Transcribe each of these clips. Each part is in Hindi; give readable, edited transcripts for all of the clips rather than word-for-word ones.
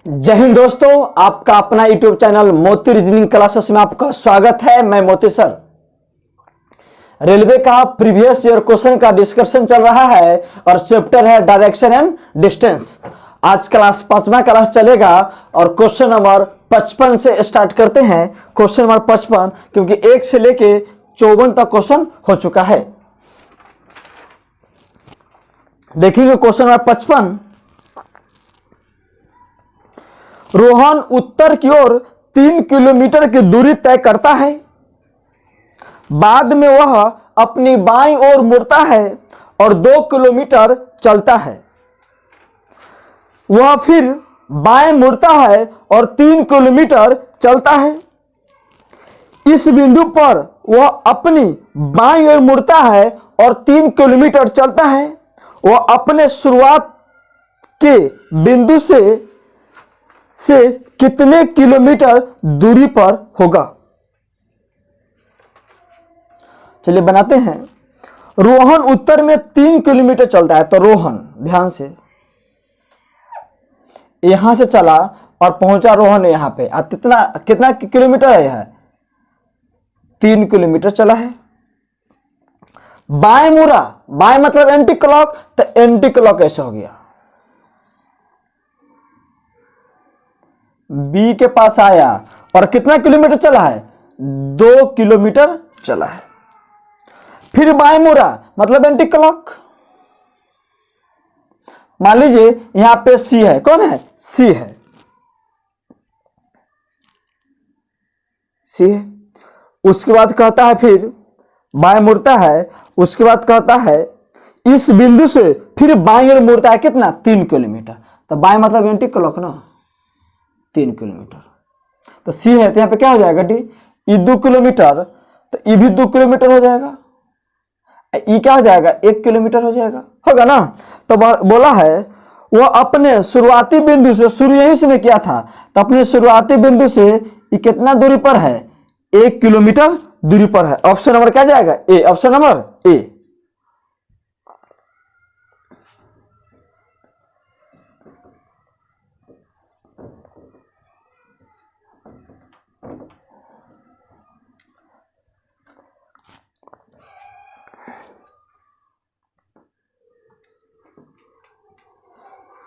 जय हिंद दोस्तों, आपका अपना यूट्यूब चैनल मोती रीजनिंग क्लासेस में आपका स्वागत है। मैं मोती सर। रेलवे का प्रीवियस ईयर क्वेश्चन का डिस्कशन चल रहा है और चैप्टर है डायरेक्शन एंड डिस्टेंस। आज क्लास 5वां क्लास चलेगा और क्वेश्चन नंबर 55 से स्टार्ट करते हैं। क्वेश्चन नंबर 55 क्योंकि 1 से लेके 54 तक क्वेश्चन हो चुका है। देखिए क्वेश्चन नंबर 55। रोहन उत्तर की ओर 3 किलोमीटर की दूरी तय करता है। बाद में वह अपनी बाईं ओर मुड़ता है और 2 किलोमीटर चलता है। वह फिर बाएं मुड़ता है और 3 किलोमीटर चलता है। इस बिंदु पर वह अपनी बाईं ओर मुड़ता है और 3 किलोमीटर चलता है। वह अपने शुरुआत के बिंदु से कितने किलोमीटर दूरी पर होगा। चलिए बनाते हैं। रोहन उत्तर में 3 किलोमीटर चलता है, तो रोहन ध्यान से यहां से चला और पहुंचा रोहन यहां पे। कितना किलोमीटर है? यह 3 किलोमीटर चला है। बाएं मुड़ा, बाएं मतलब एंटी क्लॉक, तो एंटी क्लॉक ऐसे हो गया। बी के पास आया और कितना किलोमीटर चला है? 2 किलोमीटर चला है। फिर बाएं मुड़ा मतलब एंटी क्लॉक। मान लीजिए यहां पे सी है। कौन है? सी है। सी है। उसके बाद कहता है फिर बाएं मुड़ता है। उसके बाद कहता है इस बिंदु से फिर बाएं ओर मुड़ता है। कितना? 3 किलोमीटर। तो बाएं मतलब एंटी क्लॉक ना, 3 किलोमीटर। तो सी है तो यहां पे क्या हो जाएगा? डी। ई 2 किलोमीटर, तो ई भी 2 किलोमीटर हो जाएगा। ई क्या हो जाएगा? 1 किलोमीटर हो जाएगा, होगा ना। तो बोला है वो अपने शुरुआती बिंदु से, शुरू यहीं से ने किया था, तो अपने शुरुआती बिंदु से ये कितना दूरी पर है? 1 किलोमीटर दूरी पर है। ऑप्शन नंबर क्या जाएगा? A. Option number A.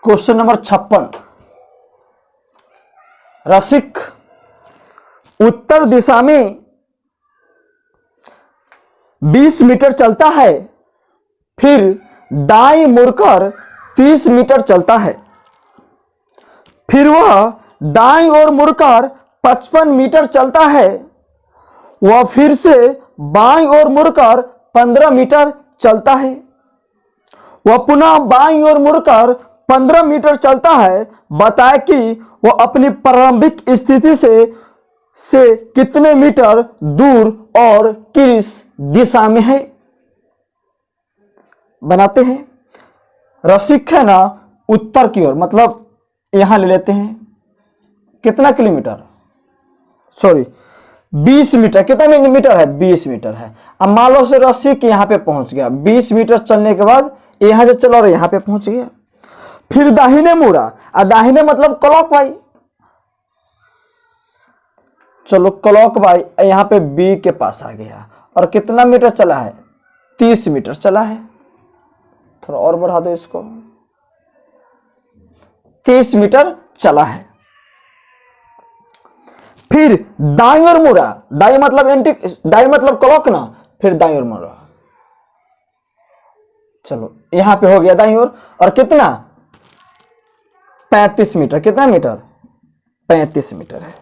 Question number 56। Rasik उत्तर दिशा में 20 मीटर चलता है, फिर दाईं मुड़कर 30 मीटर चलता है। फिर वह दाईं ओर मुड़कर 55 मीटर चलता है। वह फिर से बाईं ओर मुड़कर 15 मीटर चलता है। वह पुनः बाईं ओर मुड़कर 15 मीटर चलता है। बताए कि वह अपनी प्रारंभिक स्थिति से कितने मीटर दूर और किस दिशा में है। बनाते हैं। रसिक है ना उत्तर की ओर, मतलब यहां ले लेते हैं। कितना किलोमीटर? Sorry 20 metre. कितना मीटर है? 20 मीटर है। अब मान लो से रसिक यहां पे पहुंच गया। 20 मीटर चलने के बाद यहां से चलो और यहां पे पहुंच गया। फिर दाहिने मुड़ा, और दाहिने मतलब क्लॉक वाई। चलो क्लॉक वाई यहां पे बी के पास आ गया और कितना मीटर चला है? 30 मीटर चला है। थोड़ा और बढ़ा दो इसको। 30 मीटर चला है। फिर दाईं ओर मुड़ा, दाईं मतलब क्लॉक ना, फिर दाईं ओर मुड़ा। चलो यहां पे हो गया दाईं ओर। और कितना? 35 मीटर। कितना मीटर? 35 मीटर है।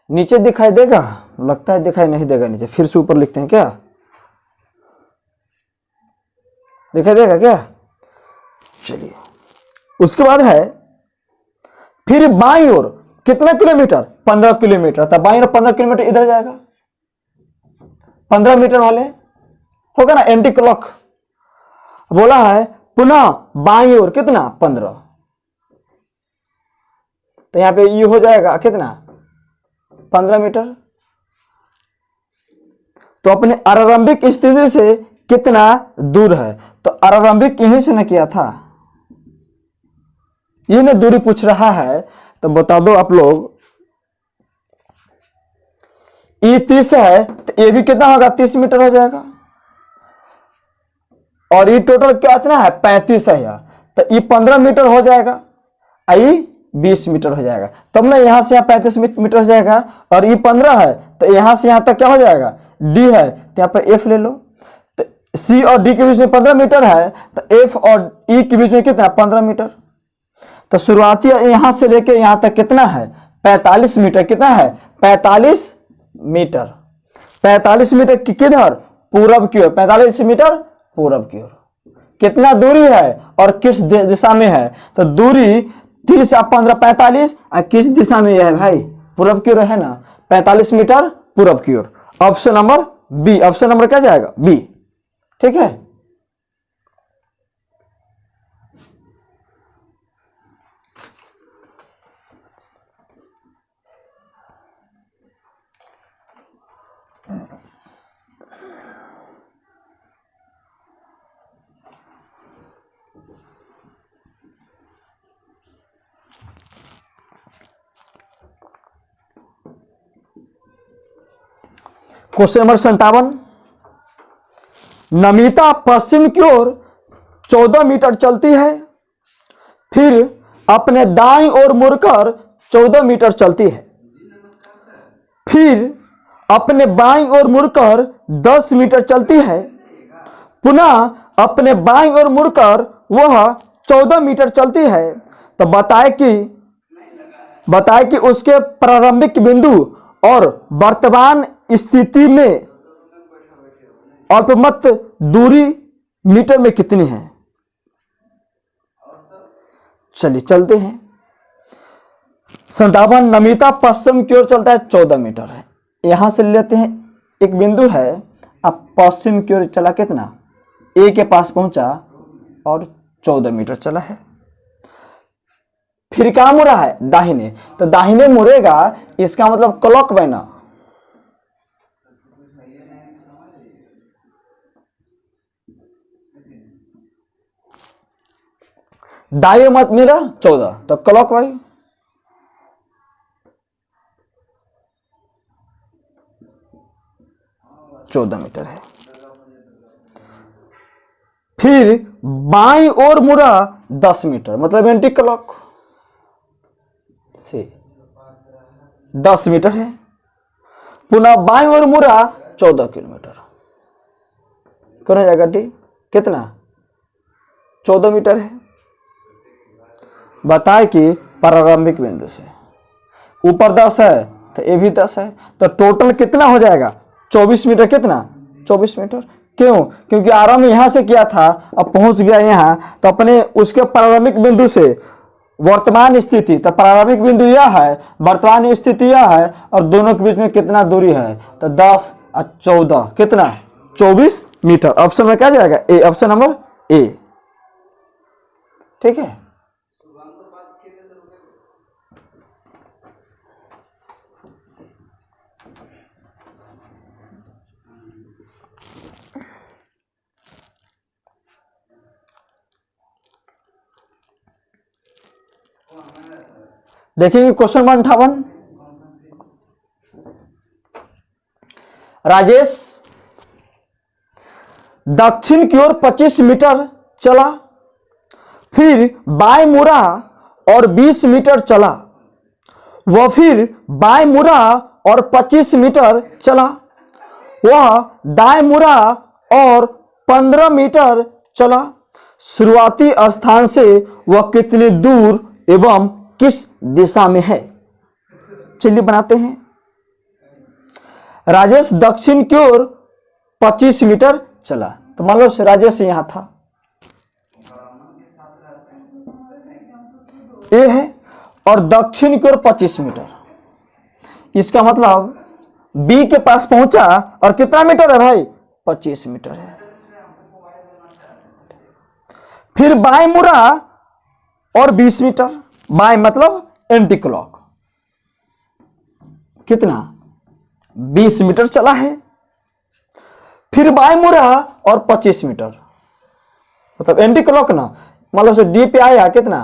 नीचे दिखाई देगा? लगता है दिखाई नहीं देगा नीचे। फिर से ऊपर लिखते हैं क्या? दिखाई देगा क्या? चलिए उसके बाद है फिर बाईं ओर कितना किलोमीटर? 15 किलोमीटर। तब बाईं ओर 15 किलोमीटर इधर जाएगा। 15 मीटर वाले होगा ना, एंटी क्लॉक। बोला है पुनः बाईं ओर कितना? 15। तो यहां पे ये हो जाएगा कितना? 15 मीटर। तो अपने आरंभिक स्थिति से कितना दूर है? तो आरंभिक यहीं से न किया था, ये ना दूरी पूछ रहा है तो बता दो आप लोग। ये 30 है तो ये भी कितना होगा, 30 मीटर हो जाएगा। और ये टोटल कितना है, 35 है यार, तो ये 15 मीटर हो जाएगा, आई 20 मीटर हो जाएगा। तब ना यहां से यहाँ 35 मीटर हो जाएगा, और ये 15 है तो यहां से यहां तक क्या हो जाएगा, डी है तो यहाँ पे एफ ले लो। तो सी और डी के बीच में 15 मीटर है, तो एफ और ई के बीच में कितना, 15 मीटर। तो शुरुआती यहां से लेके यहां तक कितना है, 45 मीटर। कितना है, 45 मीटर। 45 मीटर किधर, पूरब की ओर, 45 मीटर पूरब की ओर। कितना दूरी है और किस दिशा में है, तो दूरी 30 और 15 45, और किस दिशा में है भाई, पूरब की ओर है ना, 45 मीटर पूरब की ओर। Option number B, option number क्या जाएगा, बी। ठीक है, क्वेश्चन नंबर 57। नमिता पश्चिम की ओर 14 मीटर चलती है, फिर अपने दाईं ओर मुड़कर 14 मीटर चलती है, फिर अपने बाईं ओर मुड़कर 10 मीटर चलती है, पुनः अपने बाईं ओर मुड़कर वह 14 मीटर चलती है। तो बताए कि उसके प्रारंभिक बिंदु और वर्तमान स्थिति में अल्पमत दूरी मीटर में कितनी है। चलिए चलते हैं। 57, नमिता पश्चिम की ओर चलता है, 14 मीटर है। यहां से लेते हैं एक बिंदु है, अब पश्चिम की ओर चला, कितना, ए के पास पहुंचा और 14 मीटर चला है। फिर क्या मुड़ा है, दाहिने, तो दाहिने मुड़ेगा, इसका मतलब क्लॉक बना। दाएं मत मेरा 14, तो क्लॉक वाइज 14 मीटर है। फिर बाईं ओर मुड़ा 10 मीटर, मतलब एंटी क्लॉक से 10 मीटर है। पुनः बाईं ओर मुड़ा 14 किलोमीटर, कौन हो जाएगा डी, कितना, 14 मीटर है। बताए कि प्रारंभिक बिंदु से ऊपर 10 है तो ये भी 10 है, तो टोटल कितना हो जाएगा, 24 मीटर। कितना, 24 मीटर। क्यों, क्योंकि आरंभ यहां से किया था, अब पहुंच गया यहां, तो अपने उसके प्रारंभिक बिंदु से वर्तमान स्थिति, तो प्रारंभिक बिंदु यह है, वर्तमान स्थिति यह है, और दोनों के बीच में कितना दूरी है, तो 10 और 14 कितना, 24 मीटर। ऑप्शन में क्या जाएगा, ए, ऑप्शन नंबर ए। ठीक है, देखेंगे क्वेश्चन नंबर 58। राजेश दक्षिण की ओर 25 मीटर चला, फिर बाएं मुड़ा और 20 मीटर चला, वह फिर बाएं मुड़ा और 25 मीटर चला, वह दाएं मुड़ा और 15 मीटर चला। शुरुआती स्थान से वह कितनी दूर एवं किस दिशा में है। चलिए बनाते हैं। राजेश दक्षिण की ओर 25 मीटर चला, तो मान लो राजेश यहां था, ए है, और दक्षिण की ओर 25 मीटर, इसका मतलब बी के पास पहुंचा, और कितना मीटर है भाई, 25 मीटर है। फिर बाएं मुड़ा और 20 मीटर, बाएं मतलब एंटी क्लॉक, कितना, 20 मीटर चला है। फिर बाएं मुड़ा और 25 मीटर, मतलब एंटी क्लॉक ना, मान लो डी पे आया कितना,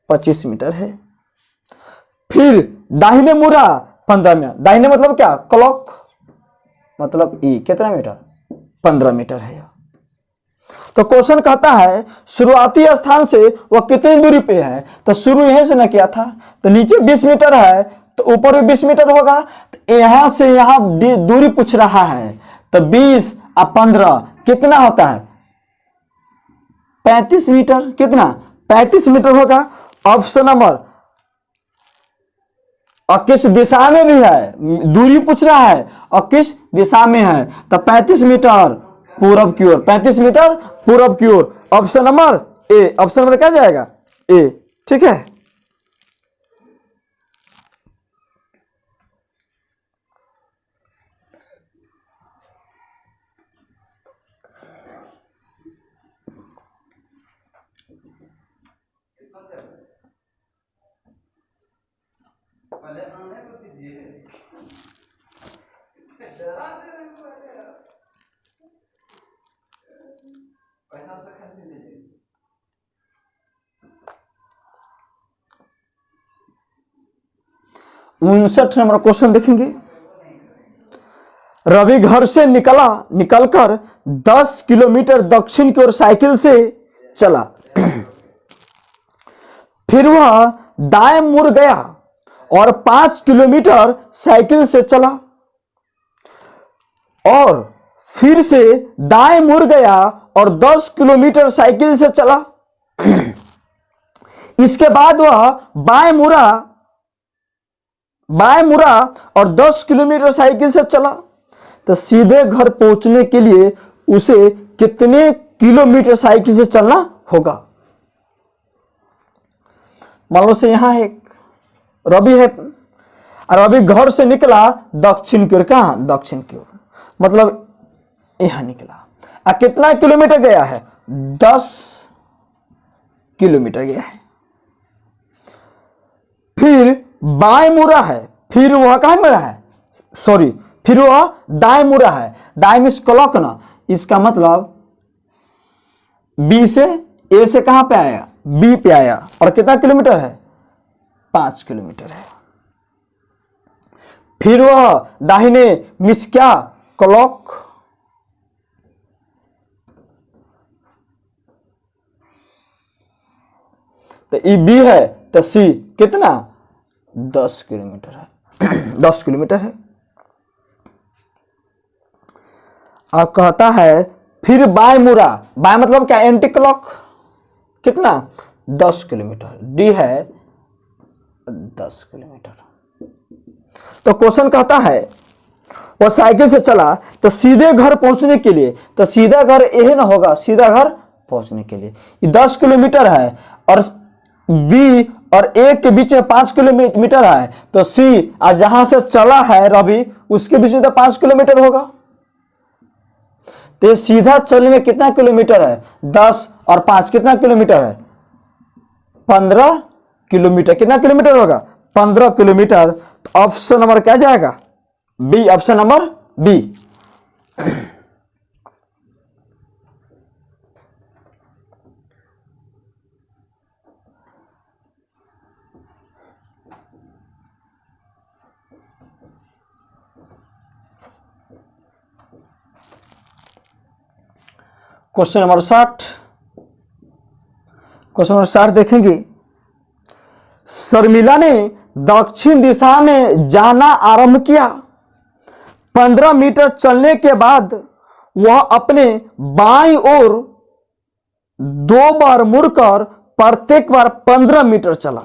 25 मीटर है। फिर दाहिने मुड़ा 15 मीटर, दाहिने मतलब क्या, क्लॉक मतलब ई, कितना मीटर, 15 मीटर है। तो क्वेश्चन कहता है शुरुआती स्थान से वह कितनी दूरी पे है, तो शुरू यहीं से ना किया था, तो नीचे 20 मीटर है तो ऊपर भी 20 मीटर होगा, तो यहां से यहां दूरी पूछ रहा है, तो 20 और 15 कितना होता है, 35 मीटर, कितना 35 मीटर होगा। ऑप्शन नंबर, और किस दिशा में भी है, दूरी पूछ रहा है और किस दिशा में है, तो 35 मीटर पूरब की ओर, 35 मीटर पूरब की ओर। Option number A, option number क्या जाएगा, ए, ठीक है। उनसठ नंबर क्वेश्चन देखेंगे। रवि घर से निकलकर 10 किलोमीटर दक्षिण की ओर साइकिल से चला, फिर वह दाएं मुड़ गया और 5 किलोमीटर साइकिल से चला और फिर से दाएं मुड़ गया और 10 किलोमीटर साइकिल से चला। इसके बाद वह बाएं मुड़ा और 10 किलोमीटर साइकिल से चला, तो सीधे घर पहुंचने के लिए उसे कितने किलोमीटर साइकिल से चलना होगा। मान लो से यहां एक रवि है, और रवि घर से निकला दक्षिण की ओर, कहां, दक्षिण की ओर, मतलब यहां निकला, और कितना किलोमीटर गया है, 10 किलोमीटर गया है। फिर बाएं मुड़ा है, फिर वह कहां मुड़ा है, सॉरी, फिर वह दाएं मुड़ा है, दाएं मींस क्लॉक ना, इसका मतलब बी से, ए से कहां पे आया, बी पे आया, और कितना किलोमीटर है, 5 किलोमीटर है। फिर वह दाहिने मींस क्या, क्लॉक, तो ई बी है, तो सी कितना, 10 किलोमीटर है। 10 किलोमीटर है। अब कहता है फिर बाएं मुड़ा, बाएं मतलब क्या, एंटी क्लॉक, कितना, 10 किलोमीटर, डी है 10 किलोमीटर। तो क्वेश्चन कहता है वो साइकिल से चला, तो सीधे घर पहुंचने के लिए, तो सीधा घर यही ना होगा, सीधा घर पहुंचने के लिए ये 10 किलोमीटर है, और बी और ए के बीच में 5 किलोमीटर है, तो सी आज जहां से चला है रवि उसके बीच में तो 5 किलोमीटर होगा, तो सीधा चलने में कितना किलोमीटर है, 10 और 5 कितना किलोमीटर है, 15 किलोमीटर। कितना किलोमीटर होगा, 15 किलोमीटर। तो ऑप्शन नंबर क्या जाएगा, B, option number B. Question number 60, question number 60 देखेंगे। शर्मिला ने दक्षिण दिशा में जाना आरंभ किया। 15 मीटर चलने के बाद वह अपने बाईं ओर 2 बार मुड़कर प्रत्येक बार 15 मीटर चला,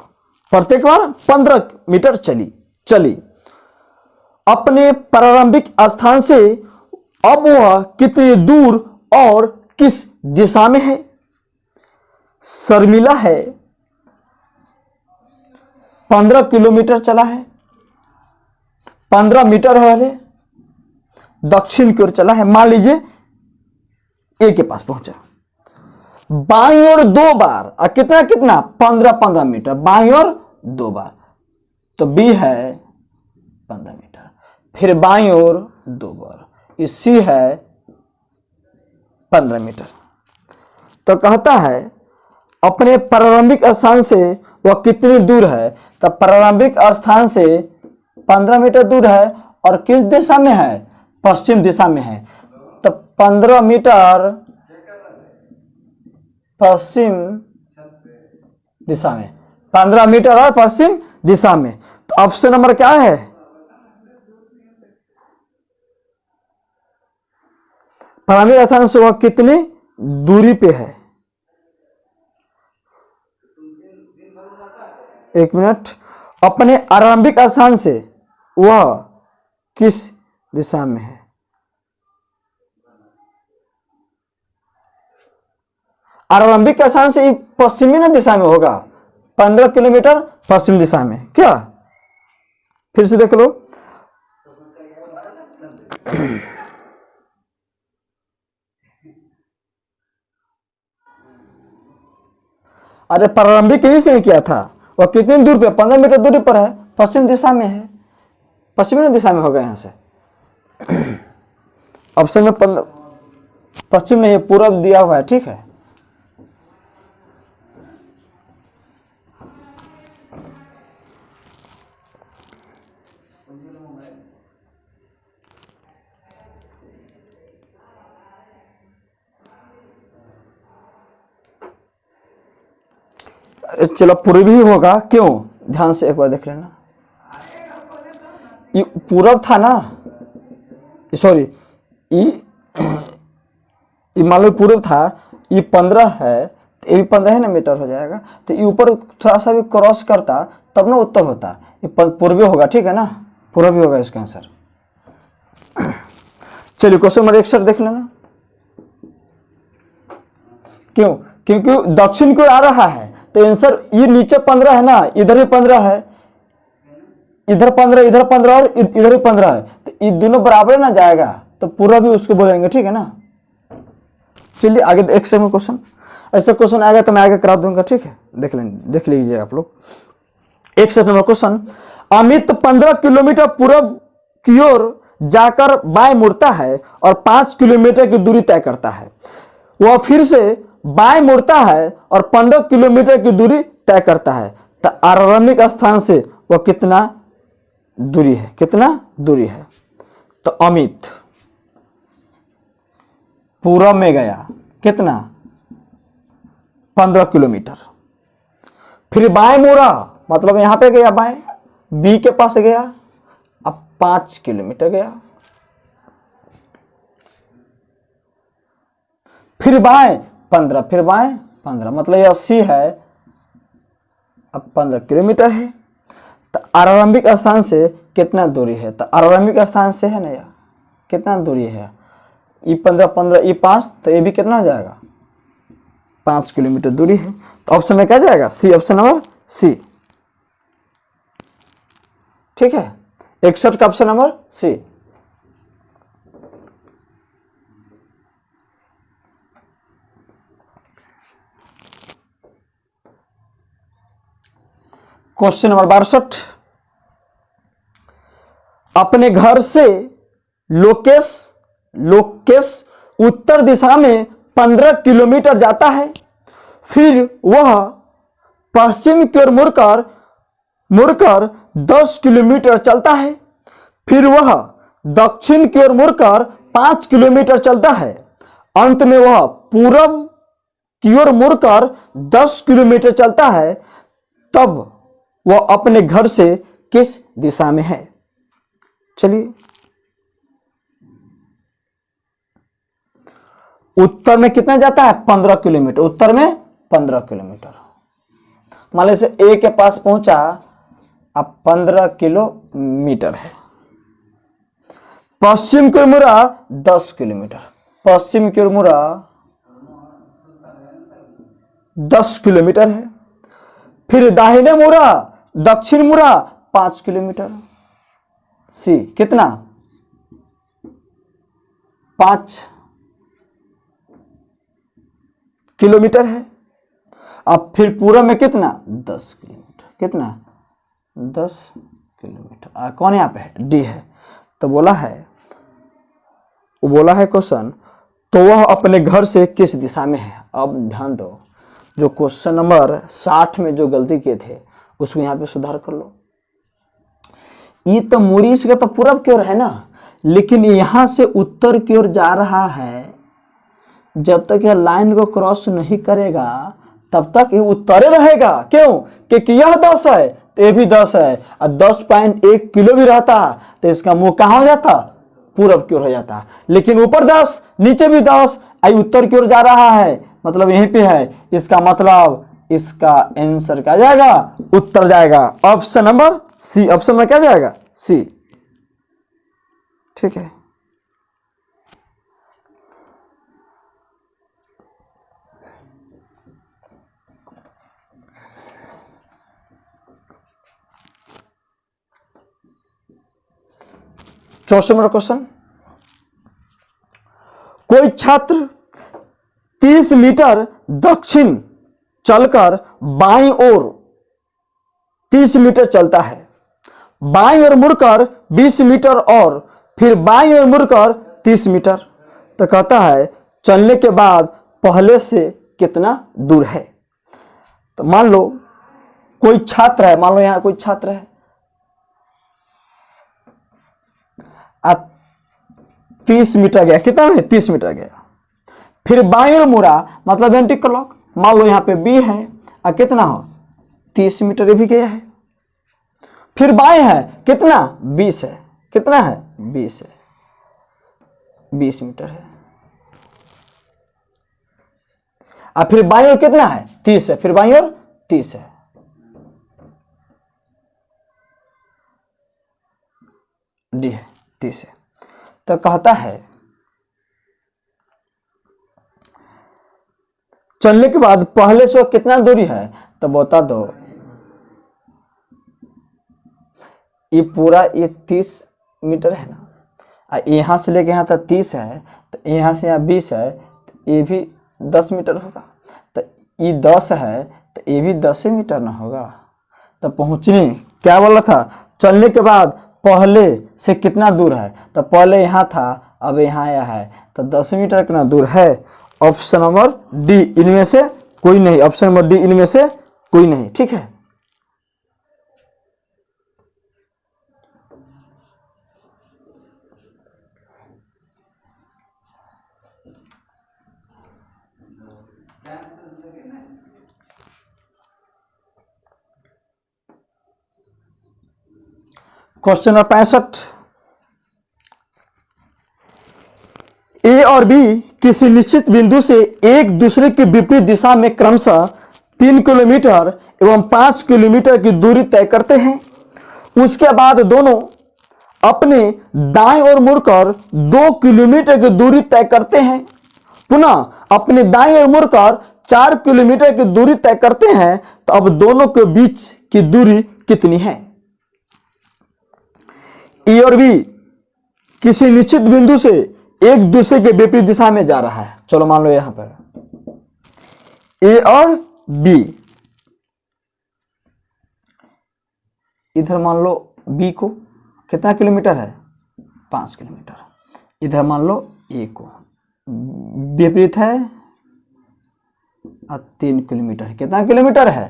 प्रत्येक बार 15 मीटर चली। अपने प्रारंभिक स्थान से अब वह कितनी दूर और किस दिशा में है। शर्मिला है 15 किलोमीटर चला है, 15 मीटर है, दक्षिण की ओर चला है, मान लीजिए ए के पास पहुंचा, बाईं ओर 2 बार, और कितना कितना 15 मीटर, बाईं ओर 2 बार, तो बी है 15 मीटर। फिर बाईं ओर 2 बार, सी है 15 मीटर। तो कहता है अपने प्रारंभिक स्थान से वह कितनी दूर है? तो प्रारंभिक स्थान से 15 मीटर दूर है और किस दिशा में है? पश्चिम दिशा में है। तो 15 मीटर पश्चिम दिशा में, 15 मीटर और पश्चिम दिशा में। तो ऑप्शन नंबर क्या है? प्रारंभिक स्थान से वह कितनी दूरी पे है? एक मिनट। अपने आरंभिक स्थान से वह किस दिशा में है? आरंभिक स्थान से पश्चिमी ना दिशा में होगा, 15 किलोमीटर पश्चिम दिशा में। क्या फिर से देख लो। अरे प्रारंभिक यही से किया था। वह कितनी दूर पे? 15 मीटर दूरी पर है, पश्चिम दिशा में है। पश्चिमी दिशा में होगा यहां से। ऑप्शन में पश्चिम नहीं, पूर्व दिया हुआ है। ठीक है, चलो पूर्वी ही होगा। क्यों? ध्यान से एक बार देख लेना। ये पूरब था ना, सॉरी, ये मान लो पूर्व था, ये 15 है, तो ये भी 15 है ना मीटर हो जाएगा। तो ये ऊपर थोड़ा सा भी क्रॉस करता तब ना उत्तर होता। ये पूर्वी होगा। ठीक है ना, पूर्वी होगा इसका आंसर। चलिए क्वेश्चन नंबर 61 देख लेना। क्यों? क्योंकि दक्षिण को आ रहा है, तो आंसर ये नीचे 15 है ना, इधर भी 15 है, इधर 15, इधर 15 और इधर भी 15 है, तो ये दोनों बराबर ना जाएगा, तो पूरा भी उसको बोलेंगे। ठीक है ना। चलिए आगे एक से में क्वेश्चन, ऐसा क्वेश्चन आएगा तो मैं आगे करा दूंगा। ठीक है, देख लीजिए आप लोग। 61 नंबर क्वेश्चन। अमित 15 किलोमीटर पूर्व की ओर जाकर बाएं मुड़ता है और 5 किलोमीटर की दूरी तय करता है। वह फिर से बाएं मुड़ता है और 15 किलोमीटर की दूरी तय करता है। तो आरंभिक स्थान से वह कितना दूरी है? कितना दूरी है? तो अमित पूरब में गया, कितना? 15 किलोमीटर। फिर बाएं मुड़ा, मतलब यहां पे गया, बाएं बी के पास गया, अब 5 किलोमीटर गया। फिर बाएं 15, फिर बाएं 15, मतलब ये 80 है, अब 15 किलोमीटर है। तो आरंभिक स्थान से कितना दूरी है? तो आरंभिक स्थान से है ना यार, कितना दूरी है? ये 15, 15, ये 5, तो ये भी कितना हो जाएगा? 5 किलोमीटर दूरी है। तो ऑप्शन में क्या जाएगा? C, option number C. ठीक है, 61 का option number C. Question number 62। अपने घर से लोकेश उत्तर दिशा में 15 किलोमीटर जाता है, फिर वह पश्चिम की ओर मुड़कर 10 किलोमीटर चलता है, फिर वह दक्षिण की ओर मुड़कर 5 किलोमीटर चलता है, अंत में वह पूरब की ओर मुड़कर 10 किलोमीटर चलता है। तब वह अपने घर से किस दिशा में है? चलिए, उत्तर में कितना जाता है? 15 किलोमीटर। उत्तर में 15 किलोमीटर। मान लीजिए ए के पास पहुंचा, अब 15 किलोमीटर है। पश्चिम की ओर मुड़ा 10 किलोमीटर, पश्चिम की ओर मुड़ा 10 किलोमीटर है। फिर दाहिने मुड़ा, दक्षिण मुड़ा 5 किलोमीटर। सी कितना? 5 किलोमीटर है। अब फिर पूरब में कितना? 10 किलोमीटर। कितना? 10 किलोमीटर। कौन यहाँ पे है? डी है। तो बोला है क्वेश्चन, तो वह अपने घर से किस दिशा में है? अब ध्यान दो, जो क्वेश्चन नंबर 60 में जो गलती किए थे उसको यहाँ पे सुधार कर लो। ये तो मोरिश का तो पूरब की ओर है ना, लेकिन यहां से उत्तर की ओर जा रहा है। जब तक यह लाइन को क्रॉस नहीं करेगा तब तक ये उत्तरे रहेगा। क्यों? क्योंकि यह 10 है तो ये भी 10 है, और 10.1 किलो भी रहता तो इसका मुंह कहाँ हो जाता? पूरब की ओर हो जाता। लेकिन ऊपर 10 नीचे भी 10, आई उत्तर की ओर जा रहा है, मतलब यहीं पे है। इसका मतलब इसका आंसर क्या जाएगा? उत्तर जाएगा। ऑप्शन नंबर सी। ऑप्शन में क्या जाएगा? सी। ठीक है। चौथा नंबर क्वेश्चन, कोई छात्र 30 मीटर दक्षिण चलकर बाईं ओर 30 मीटर चलता है, बाईं ओर मुड़कर 20 मीटर और फिर बाईं ओर मुड़कर 30 मीटर। तो कहता है चलने के बाद पहले से कितना दूर है। तो मान लो कोई छात्र है, मान लो यहां कोई छात्र है, 30 मीटर गया। कितना में? 30 मीटर गया। फिर बाईं ओर मुड़ा, मतलब एंटी क्लॉक। मान लो यहाँ पे बी है और कितना हो? 30 मीटर भी गया है। फिर बाएं है, कितना? 20 है। कितना है? 20 है, 20 मीटर है। और फिर बाईं ओर कितना है? 30 है। फिर बाईं ओर 30 है। डी है, 30 है। तो कहता है चलने के बाद पहले से कितना दूरी है, तो बता दो। ये पूरा ये 30 मीटर है ना, यहां से लेके यहां तक 30 है, तो यहां से यहाँ 20 है, तो ये भी 10 मीटर होगा। तो ये 10 है तो ये भी 10 मीटर ना होगा। तो पहुंचने क्या बोला था? चलने के बाद पहले से कितना दूर है, तो पहले यहां था अब यहां आया है, तो 10 मीटर कितना दूर है। ऑप्शन नंबर डी इनमें से कोई नहीं। ऑप्शन नंबर डी इनमें से कोई नहीं। ठीक है। क्वेश्चन नंबर 65, ए और बी किसी निश्चित बिंदु से एक दूसरे की विपरीत दिशा में क्रमशः 3 किलोमीटर एवं 5 किलोमीटर की दूरी तय करते हैं। उसके बाद दोनों अपने दाएं ओर मुड़कर 2 किलोमीटर की दूरी तय करते हैं। पुनः अपने दाएं ओर मुड़कर 4 किलोमीटर की दूरी तय करते हैं। तो अब दोनों के बीच की दूरी कितनी है? ए और बी किसी निश्चित बिंदु से एक दूसरे के विपरीत दिशा में जा रहा है। चलो मान लो यहां पर ए और बी, इधर मान लो बी को कितना किलोमीटर है? 5 किलोमीटर। इधर मान लो ए को विपरीत है और 3 किलोमीटर है। कितना किलोमीटर है?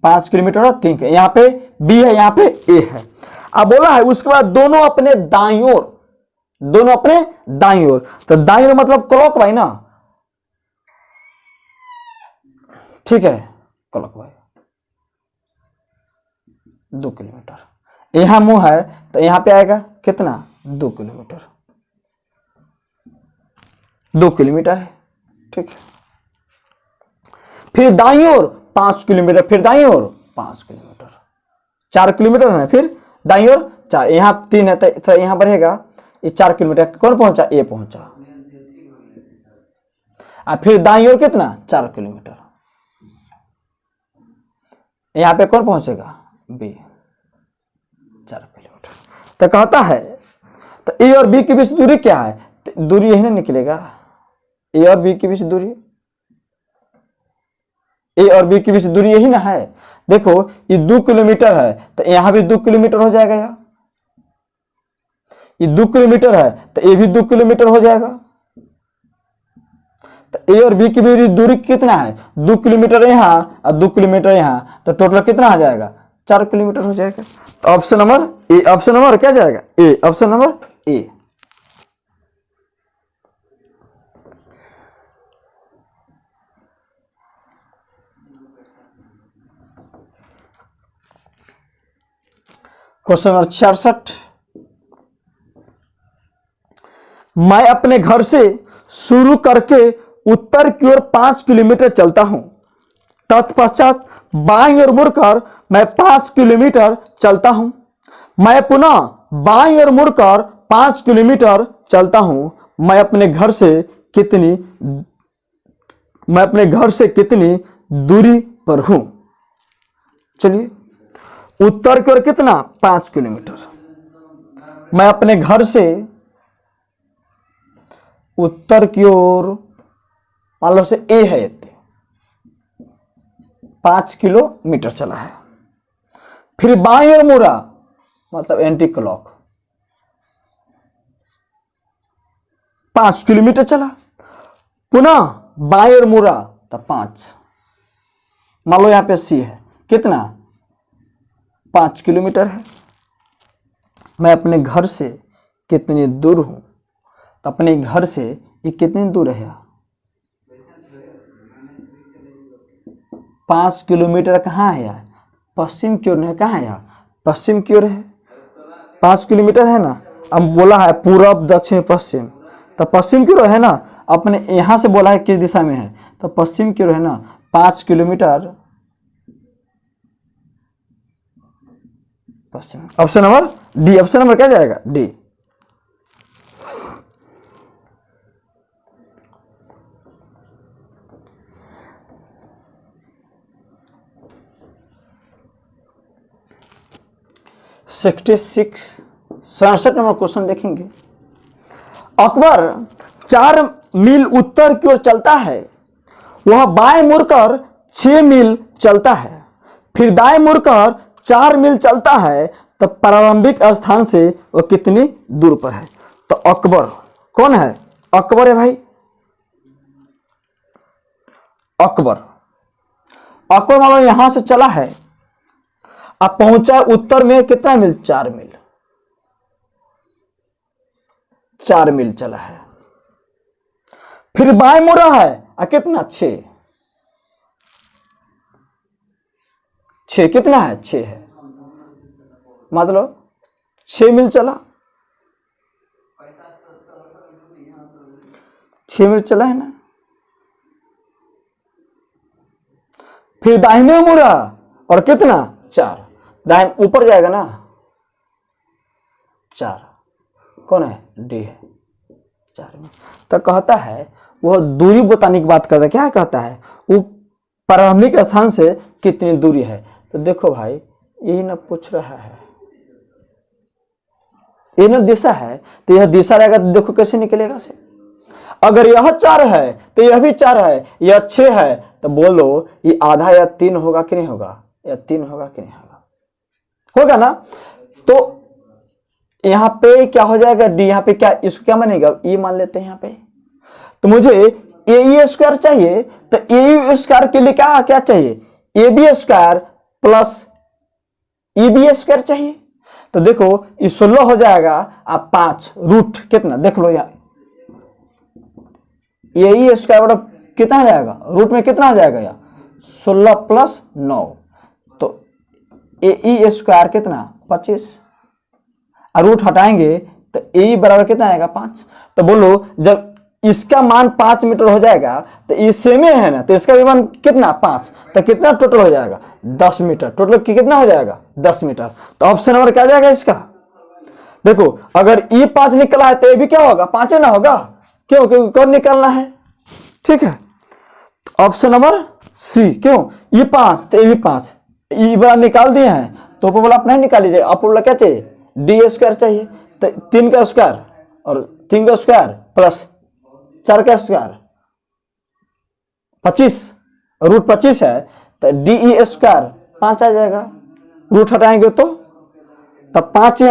5 किलोमीटर और 3 के। यहां पे बी है, यहां पे ए है। अब बोला है उसके बाद दोनों अपने दाईं ओर, दोनों अपने दाईं ओर। तो दाईं ओर मतलब क्लॉक वाइज ना। ठीक है, क्लॉक वाइज 2 किलोमीटर। यहां मुंह है तो यहां पे आएगा कितना? 2 किलोमीटर। 2 किलोमीटर है। ठीक है। फिर दाईं ओर 5 किलोमीटर, फिर दाईं ओर 5 किलोमीटर, 4 किलोमीटर है। फिर दाईं ओर 4, यहां 3 है तो यहां बढ़ेगा, ये 4 किलोमीटर। कौन पहुंचा? ए पहुंचा। और फिर दाईं ओर कितना? 4 किलोमीटर। यहां पे कौन पहुंचेगा? B, 4 kilometre. तो कहता है तो ए और बी के बीच दूरी क्या है? तो दूरी यही ना निकलेगा। ए और बी के बीच दूरी, ए और बी के बीच दूरी यही ना है। देखो ये 2 किलोमीटर है तो यहां भी 2 किलोमीटर हो जाएगा। यार ये 2 किलोमीटर है तो ये भी 2 किलोमीटर हो जाएगा। तो ए और बी की भी दूरी कितना है, 2 किलोमीटर यहाँ और 2 किलोमीटर यहाँ, तो टोटल कितना आ जाएगा, 4 किलोमीटर हो जाएगा। तो option number A, option number क्या जाएगा A, option number A. Question number 66, मैं अपने घर से शुरू करके उत्तर की ओर 5 किलोमीटर चलता हूं, तत्पश्चात बाईं ओर मुड़कर मैं 5 किलोमीटर चलता हूं, मैं पुनः बाईं ओर मुड़कर 5 किलोमीटर चलता हूं, मैं अपने घर से कितनी दूरी पर हूं। चलिए, उत्तर की ओर कितना, 5 किलोमीटर। मैं अपने घर से उत्तर की ओर, मान लो से ए है, 5 किलोमीटर चला है, फिर बाईं ओर मुड़ा, मतलब एंटी क्लॉक 5 किलोमीटर चला, पुनः बाईं ओर मुड़ा तो 5, मान लो यहां पे सी है, कितना 5 किलोमीटर है। मैं अपने घर से कितनी दूर हूं, तो अपने घर से ये कितनी दूर है, 5 किलोमीटर कहाँ है यार, पश्चिम की ओर है, कहाँ है यार, पश्चिम की ओर है, 5 किलोमीटर है ना। अब बोला है पूरब दक्षिण पश्चिम, तो पश्चिम की ओर है ना, अपने यहां से बोला है किस दिशा में है, तो पश्चिम की ओर है ना, 5 किलोमीटर पश्चिम। Option number D, option number क्या जाएगा, डी। सड़सठ नंबर क्वेश्चन देखेंगे। अकबर 4 मील उत्तर की ओर चलता है, वह बाएं मुड़कर 6 मील चलता है, फिर दाएं मुड़कर 4 मील चलता है, तो प्रारंभिक स्थान से वह कितनी दूर पर है। तो अकबर कौन है, अकबर है भाई, अकबर मान लो यहां से चला है, अब पहुंचा उत्तर में कितना मील, 4 मील, 4 मील चला है, फिर बाएं मुड़ा है कितना 6 कितना है, 6 है, मतलब 6 मील चला, 6 मील चला है ना, फिर दाहिने मुड़ा और कितना 4, दाहिने ऊपर जाएगा ना 4, कौन है, डी है, 4 में। तो कहता है वह दूरी बताने की बात करता है, क्या कहता है, वो प्रारंभिक स्थान से कितनी दूरी है। तो देखो भाई यही ना पूछ रहा है, ये ना दिशा है, तो यह दिशा रहेगा, तो देखो कैसे निकलेगा से, अगर यह 4 है तो यह भी 4 है, यह 6 है, तो बोलो ये आधा या 3 होगा कि नहीं होगा, या 3 होगा कि नहीं होगा, होगा ना। तो यहां पे क्या हो जाएगा, डी, यहां पे क्या, इसको क्या मानेगा, ई मान लेते हैं यहां पे। तो मुझे ए स्क्वायर चाहिए, तो ए स्क्वायर के लिए क्या चाहिए, A B square plus E B square चाहिए। तो देखो ये 16 हो जाएगा, आप 5 रूट कितना देख लो यार, ए स्क्वायर मतलब कितना आ जाएगा, रूट में कितना आ जाएगा यार, 16 प्लस 9, तो ए स्क्वायर कितना 25, और रूट हटाएंगे तो ए बराबर कितना आएगा 5। तो बोलो जब इसका मान 5 मीटर हो जाएगा, तो ये सेम है ना, तो इसका भी मान कितना 5, तो कितना टोटल हो जाएगा 10 मीटर, टोटल कितना हो जाएगा 10 मीटर। तो ऑप्शन नंबर क्या जाएगा इसका, देखो अगर ये 5 निकला है तो ये भी क्या होगा 5 ना होगा, क्यों, क्योंकि कौन निकलना है, ठीक है। ऑप्शन नंबर सी, क्यों, ये 5 तो ये भी 5, ये वाला निकाल दिए हैं, तो ऊपर वाला आप नहीं निकाल लीजिए, आप वाला क्या चाहिए, डी स्क्वायर चाहिए, तो 3 का स्क्वायर और 3 का स्क्वायर प्लस 4 का स्क्वायर 25, रूट 25 है, तो डी स्क्वायर 5 आ जाएगा, रूट हटाएंगे तो तब 5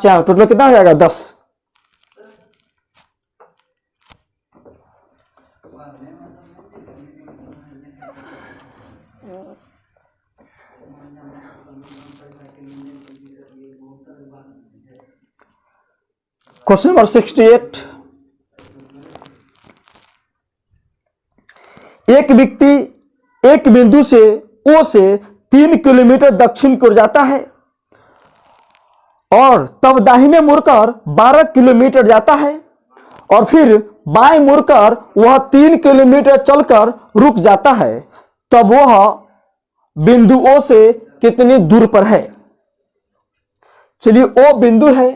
यहाँ टोटल कितना हो जाएगा 10। Question number 68। एक व्यक्ति एक बिंदु से ओ से 3 किलोमीटर दक्षिण की ओर जाता है और तब दाहिने मुड़कर 12 किलोमीटर जाता है और फिर बाएं मुड़कर वह 3 किलोमीटर चलकर रुक जाता है, तब वह बिंदु ओ से कितनी दूर पर है? चलिए, ओ बिंदु है,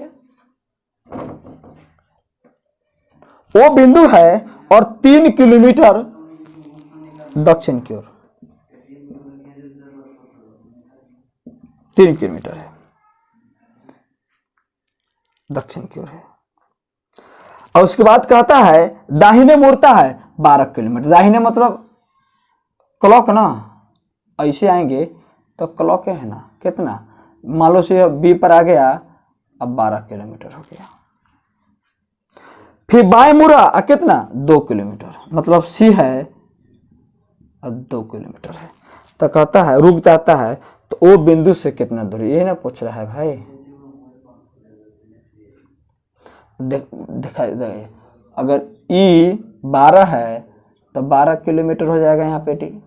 ओ बिंदु है और 3 किलोमीटर दक्षिण की ओर 3 किलोमीटर है, दक्षिण की ओर है। और उसके बाद कहता है दाहिने मुड़ता है 12 किलोमीटर। दाहिने मतलब क्लॉक ना, ऐसे आएंगे तो क्लॉक है ना, कितना मान लो से बी पर आ गया, अब 12 किलोमीटर हो गया। फिर बाएं मुड़ा कितना 2 किलोमीटर, मतलब सी है अब 2 किलोमीटर है। तो कहता है रुक जाता है, तो वो बिंदु से कितना दूर, ये ना पूछ रहा है भाई। दिखाई जाए, अगर ई 12 है तो 12 किलोमीटर हो जाएगा यहाँ पे डी।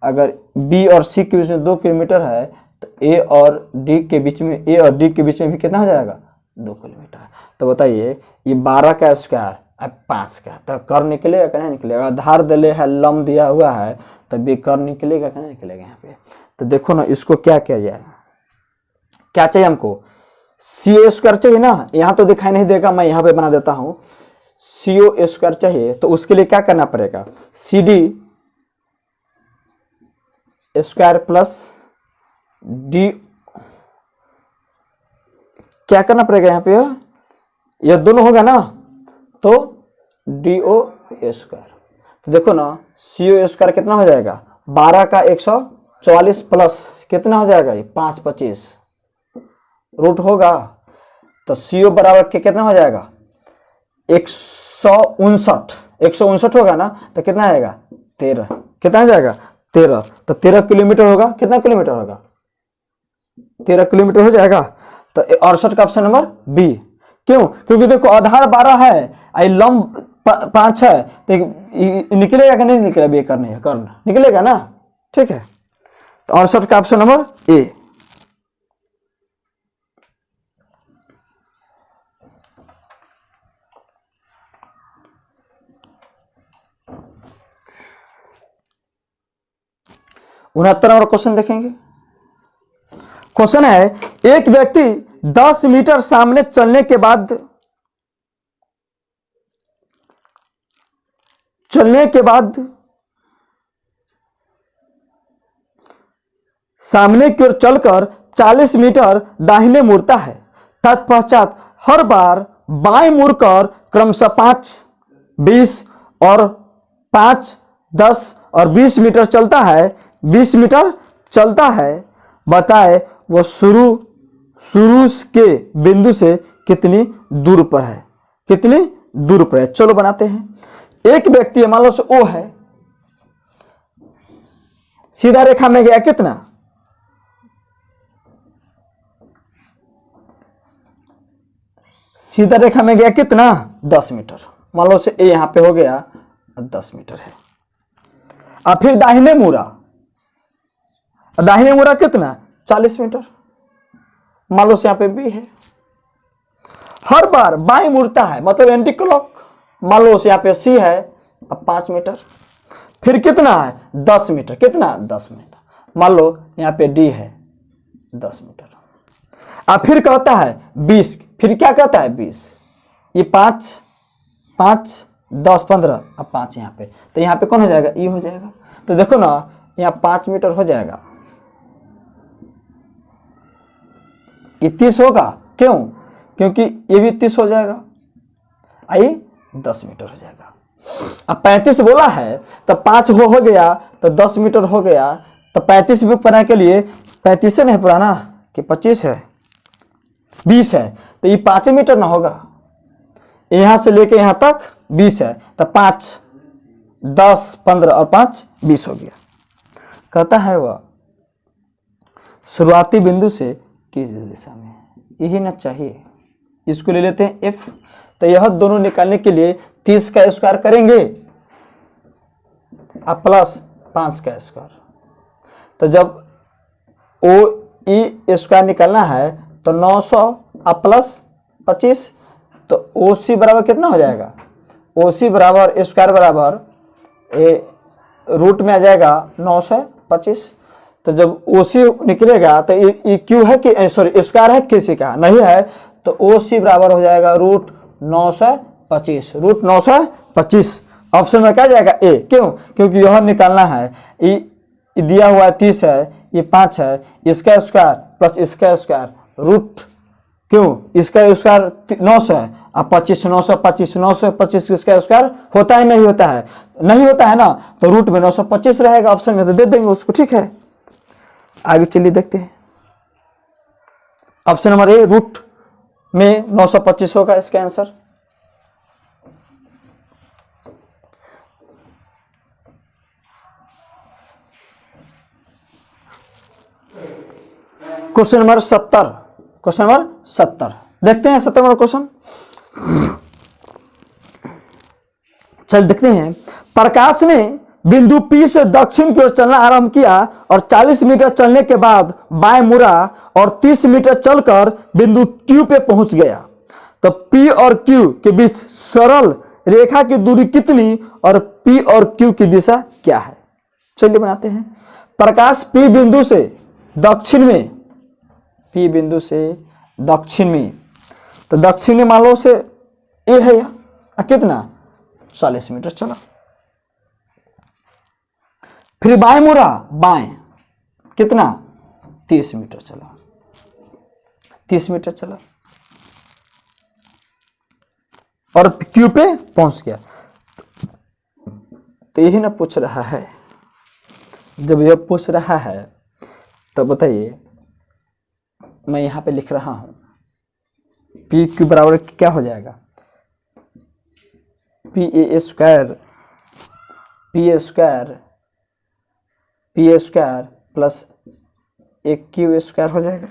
अगर बी और सी के बीच में 2 किलोमीटर है तो ए और डी के बीच में, ए और डी के बीच में भी कितना हो जाएगा 2 किलोमीटर है। तो बताइए ये 12 का स्क्वायर अब 5 का, तो कर निकलेगा क्या नहीं निकलेगा? आधार दिले है, लम दिया हुआ है, तब भी कर निकलेगा क्या नहीं निकलेगा यहाँ पे? तो देखो ना, इसको क्या किया जाए, क्या चाहिए हमको? सी ए स्क्वायर चाहिए ना, यहाँ तो दिखाई नहीं देगा, मैं यहाँ पे बना देता हूँ। सी ओ स्क्वायर चाहिए तो उसके लिए क्या करना पड़ेगा? C D square plus D, क्या करना पड़ेगा यहाँ पे? ये दोनों होगा ना, तो डी ओ स्क्वायर। तो देखो ना, सी ओ स्क्वायर कितना हो जाएगा? 12 का 144 प्लस कितना हो जाएगा? ये 5 25 रूट होगा, तो सी ओ बराबर के कितना हो जाएगा? 159 159 होगा ना, तो कितना आएगा? 13। कितना आ जाएगा? 13। तो 13 किलोमीटर होगा। कितना किलोमीटर होगा? 13 किलोमीटर हो जाएगा। तो 68 का ऑप्शन नंबर बी। क्यों? क्योंकि देखो आधार 12 है, आई लम 5 है, तो निकलेगा कि नहीं निकलेगा? बी करना है, करना निकलेगा ना, ठीक है। तो 68 का ऑप्शन नंबर ए। उनहत्तर नंबर क्वेश्चन देखेंगे। क्वेश्चन है एक व्यक्ति 10 मीटर सामने चलने के बाद सामने की ओर चलकर 40 मीटर दाहिने मुड़ता है। तत्पश्चात हर बार बाएं मुड़कर क्रमशः 5, 20 और 5, 10 और 20 मीटर चलता है। 20 मीटर चलता है। बताए वो शुरू के बिंदु से कितनी दूर पर है? कितनी दूर पर है? चलो बनाते हैं। एक व्यक्ति मान लो से ओ है, सीधा रेखा में गया कितना? सीधा रेखा में गया कितना? 10 मीटर। मान लो से ए यहां पे हो गया 10 मीटर है। अब फिर दाहिने मुड़ा, दाहिने मुड़ा कितना? 40 मीटर। मान लो से यहां पे बी है। हर बार बाएं मुड़ता है, मतलब एंटी क्लॉक। मान लो से यहां पे सी है, अब 5 मीटर। फिर कितना है? 10 मीटर। कितना? 10 मीटर। मान लो यहां पे डी है 10 मीटर। अब फिर कहता है 20। फिर क्या कहता है? 20। ये 5, 5, 10, 15, अब 5 यहाँ पे, तो यहाँ पे कौन हो जाएगा? ई हो जाएगा। तो देखो ना, यहाँ 5 मीटर हो जाएगा, ये 30 होगा। क्यों? क्योंकि ये भी 30 हो जाएगा, आई 10 मीटर हो जाएगा। अब 35 बोला है तो 5 हो गया, तो 10 मीटर हो गया। तो 35 भी बनाने के लिए 35 से नहीं पुराना कि 25 है, 20 है, तो ये 5 मीटर ना होगा। यहां से लेके यहां तक 20 है, तो 5, 10, 15 और 5 20 हो गया। कहता है वह शुरुआती बिंदु से किस दिशा में? यही ना चाहिए, इसको ले लेते हैं f। तो यह दोनों निकालने के लिए 30 का स्क्वायर करेंगे अब प्लस 5 का स्क्वायर। तो जब ओ ई स्क्वायर निकालना है तो 900 अब प्लस 25, तो ओ सी बराबर कितना हो जाएगा, ओ सी बराबर स्क्वायर बराबर रूट में आ जाएगा 925। तो जब ओ सी निकलेगा तो ये क्यू है कि सॉरी स्क्वायर है किसी का नहीं है, तो ओ सी बराबर हो जाएगा रूट 925, रूट 925। ऑप्शन में क्या जाएगा ए। क्यों, क्योंकि यह निकालना है, ये दिया हुआ 30 है, ये 5 है, इसका स्क्वायर प्लस इसका स्क्वायर रूट, क्यों इसका स्क्वायर 900 है, अब 25 925 925 इसका स्क्वायर होता है नहीं होता है, नहीं होता है ना, तो रूट में 925 रहेगा ऑप्शन में, तो दे देंगे उसको। ठीक है, आगे चलिए देखते हैं। ऑप्शन नंबर ए रूट में 925 होगा इसका answer. Question number 70, question number 70 देखते हैं। 70 नंबर क्वेश्चन, चल देखते हैं। प्रकाश ने बिंदु P से दक्षिण की ओर चलना आरंभ किया और 40 मीटर चलने के बाद बाएं मुड़ा और 30 मीटर चलकर बिंदु Q पे पहुंच गया। तो P और Q के बीच सरल रेखा की दूरी कितनी और P और Q की दिशा क्या है। चलिए बनाते हैं। प्रकाश P बिंदु से दक्षिण में, P बिंदु से दक्षिण में, तो दक्षिण में मान लो से ए है या कितना 40 मीटर चला, फिर बाएं मुड़ा, बाएं कितना 30 मीटर चला, 30 मीटर चला और क्यू पे पहुंच गया। तो यही ना पूछ रहा है, जब यह पूछ रहा है तो बताइए, मैं यहां पे लिख रहा हूं पी क्यू बराबर क्या हो जाएगा, P A square, P square, P square plus एक क्यू स्क्वायर हो जाएगा।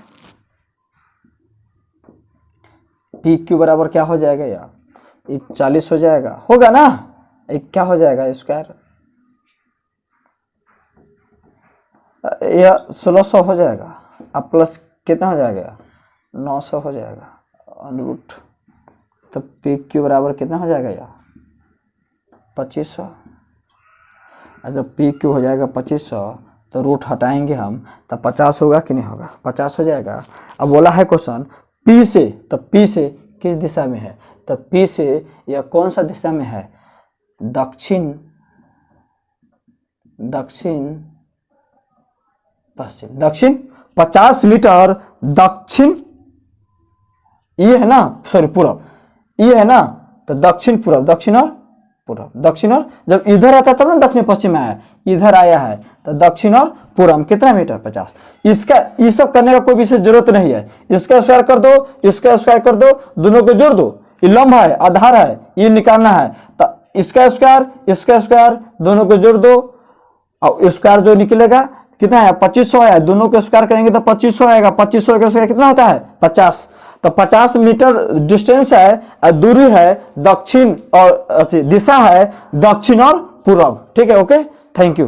पी क्यू बराबर क्या हो जाएगा यार, ये 40 हो जाएगा, होगा ना, एक क्या हो जाएगा स्क्वायर, यह 1600 हो जाएगा, अब प्लस कितना हो जाएगा 900 हो जाएगा रूट, तो पी क्यू बराबर कितना हो जाएगा यार 2500। जब पी क्यू हो जाएगा 2500 तो रूट हटाएंगे हम, तो 50 होगा कि नहीं होगा, 50 हो जाएगा। अब बोला है क्वेश्चन पी से, तो पी से किस दिशा में है, तो पी से यह कौन सा दिशा में है, दक्षिण, दक्षिण पश्चिम, दक्षिण 50 मीटर दक्षिण, ये है ना, सॉरी पूरब, ये है ना, तो दक्षिण पूरब, दक्षिण और पूरब, दक्षिण और, जब इधर आता तब ना दक्षिण पश्चिम में आया, इधर आया है तो दक्षिण और पूरब कितना मीटर 50। इसका ये सब करने का कोई विशेष जरूरत नहीं है, इसका स्क्वायर कर दो, इसका स्क्वायर कर दो, दोनों को जोड़ दो, ये लंब है आधार है, ये निकालना है, तो इसका स्क्वायर इसका स्क्वायर दोनों को जोड़ दो, और स्क्वायर जो निकलेगा कितना है 2500 है, दोनों को स्क्वायर करेंगे तो 2500 आएगा, 2500 का स्क्वायर कितना होता है 50, तो 50 मीटर डिस्टेंस है और दूरी है दक्षिण और दिशा है दक्षिण और पूर्व। ठीक है, ओके, थैंक यू।